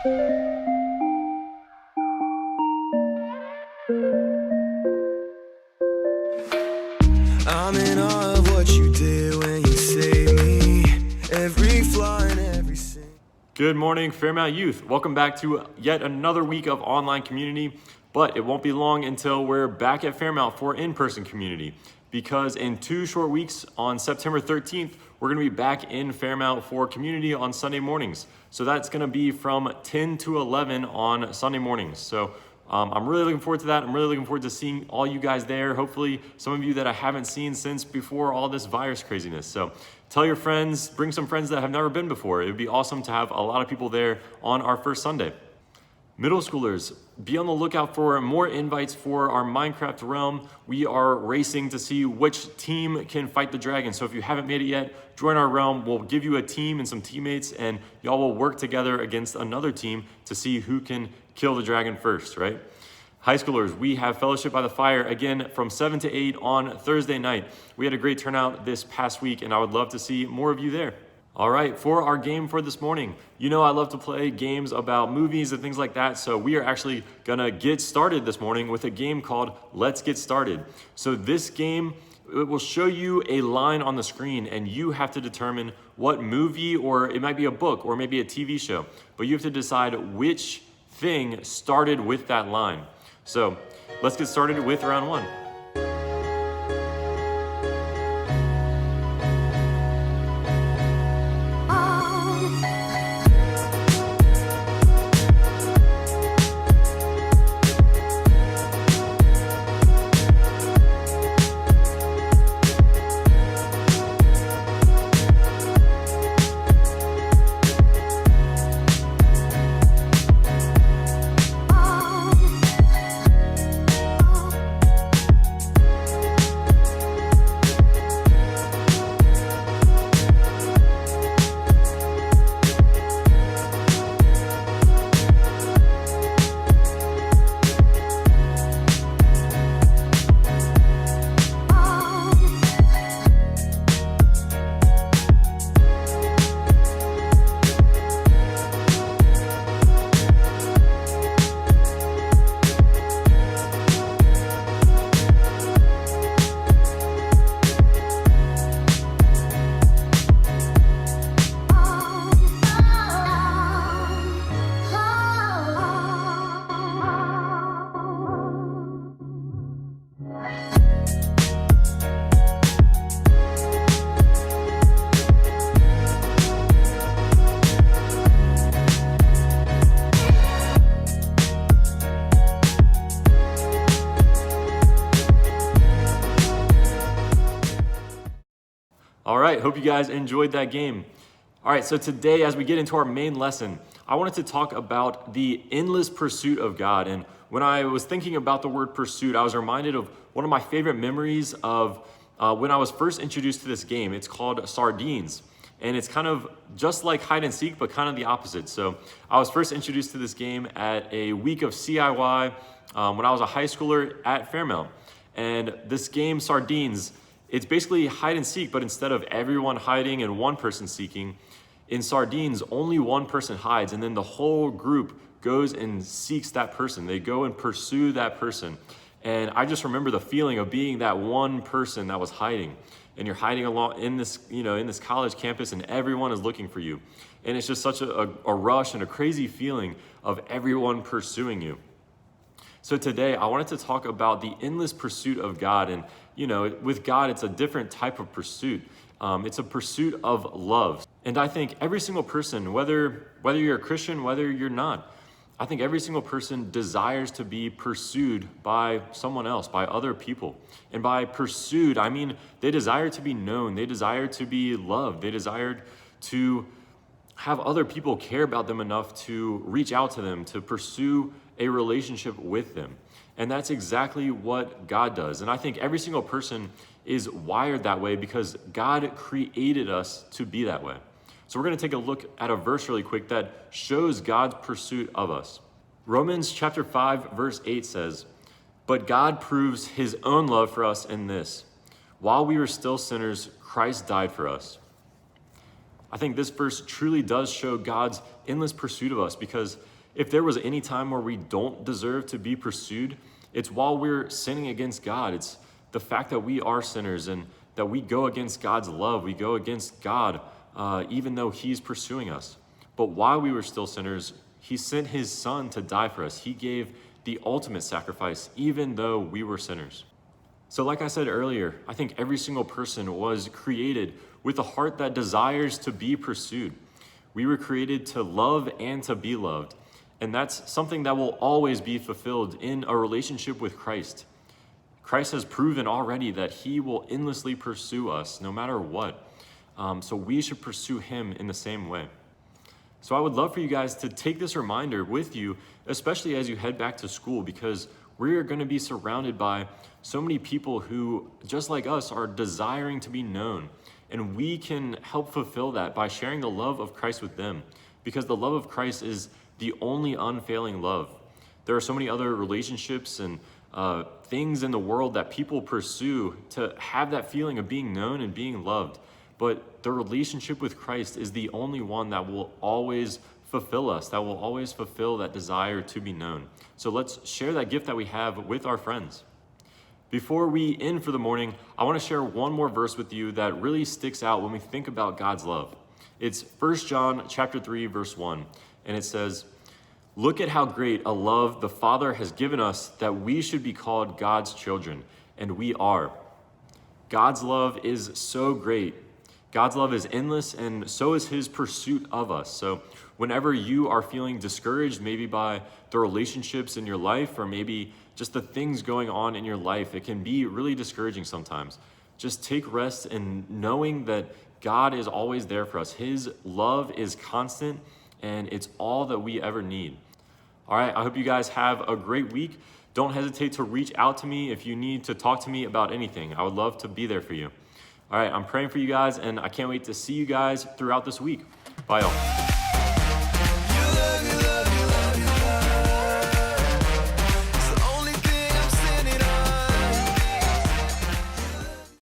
I'm in awe of what you did when you saved me. Every flaw and every sin. Good morning, Fairmount Youth. Welcome back to yet another week of online community, but it won't be long until we're back at Fairmount for in-person community, because in 2 short weeks on September 13th, we're gonna be back in Fairmount for community on Sunday mornings. So that's gonna be from 10 to 11 on Sunday mornings. So I'm really looking forward to that. I'm really looking forward to seeing all you guys there. Hopefully some of you that I haven't seen since before all this virus craziness. So tell your friends, bring some friends that have never been before. It would be awesome to have a lot of people there on our first Sunday. Middle schoolers, be on the lookout for more invites for our Minecraft realm. We are racing to see which team can fight the dragon. So if you haven't made it yet, join our realm. We'll give you a team and some teammates, and y'all will work together against another team to see who can kill the dragon first, right? High schoolers, we have Fellowship by the Fire again from 7 to 8 on Thursday night. We had a great turnout this past week, and I would love to see more of you there. All right, for our game for this morning, you know I love to play games about movies and things like that, so we are actually gonna get started this morning with a game called Let's Get Started. So this game, it will show you a line on the screen, and you have to determine what movie, or it might be a book, or maybe a TV show, but you have to decide which thing started with that line. So let's get started with round one. All right, hope you guys enjoyed that game. All right, so today as we get into our main lesson, I wanted to talk about the endless pursuit of God. And when I was thinking about the word pursuit, I was reminded of one of my favorite memories of when I was first introduced to this game. It's called Sardines. And it's kind of just like hide and seek, but kind of the opposite. So I was first introduced to this game at a week of CIY when I was a high schooler at Fairmount. And this game, Sardines, it's basically hide and seek, but instead of everyone hiding and one person seeking, in Sardines, only one person hides, and then the whole group goes and seeks that person. They go and pursue that person. And I just remember the feeling of being that one person that was hiding. And you're hiding along in this, in this college campus, and everyone is looking for you. And it's just such a rush and a crazy feeling of everyone pursuing you. So today I wanted to talk about the endless pursuit of God. And with God, it's a different type of pursuit. It's a pursuit of love. And I think every single person, whether you're a Christian, whether you're not, I think every single person desires to be pursued by someone else, by other people. And by pursued, I mean they desire to be known. They desire to be loved. They desire to have other people care about them enough to reach out to them, to pursue a relationship with them. And that's exactly what God does. And I think every single person is wired that way because God created us to be that way. So we're going to take a look at a verse really quick that shows God's pursuit of us. Romans chapter 5, verse 8 says, "But God proves his own love for us in this: while we were still sinners, Christ died for us." I think this verse truly does show God's endless pursuit of us, because if there was any time where we don't deserve to be pursued, it's while we're sinning against God. It's the fact that we are sinners and that we go against God's love. We go against God even though he's pursuing us. But while we were still sinners, he sent his son to die for us. He gave the ultimate sacrifice, even though we were sinners. So like I said earlier, I think every single person was created with a heart that desires to be pursued. We were created to love and to be loved. And that's something that will always be fulfilled in a relationship with Christ. Christ has proven already that he will endlessly pursue us no matter what. So we should pursue him in the same way. So I would love for you guys to take this reminder with you, especially as you head back to school, because we're going to be surrounded by so many people who, just like us, are desiring to be known. And we can help fulfill that by sharing the love of Christ with them, because the love of Christ is the only unfailing love. There are so many other relationships and things in the world that people pursue to have that feeling of being known and being loved. But the relationship with Christ is the only one that will always fulfill us, that will always fulfill that desire to be known. So let's share that gift that we have with our friends. Before we end for the morning, I want to share one more verse with you that really sticks out when we think about God's love. It's 1 John chapter 3, verse 1, and it says, "Look at how great a love the Father has given us that we should be called God's children, and we are." God's love is so great. God's love is endless, and so is his pursuit of us. So whenever you are feeling discouraged, maybe by the relationships in your life, or maybe just the things going on in your life, it can be really discouraging sometimes. Just take rest in knowing that God is always there for us. His love is constant, and it's all that we ever need. All right, I hope you guys have a great week. Don't hesitate to reach out to me if you need to talk to me about anything. I would love to be there for you. All right, I'm praying for you guys, and I can't wait to see you guys throughout this week. Bye, y'all.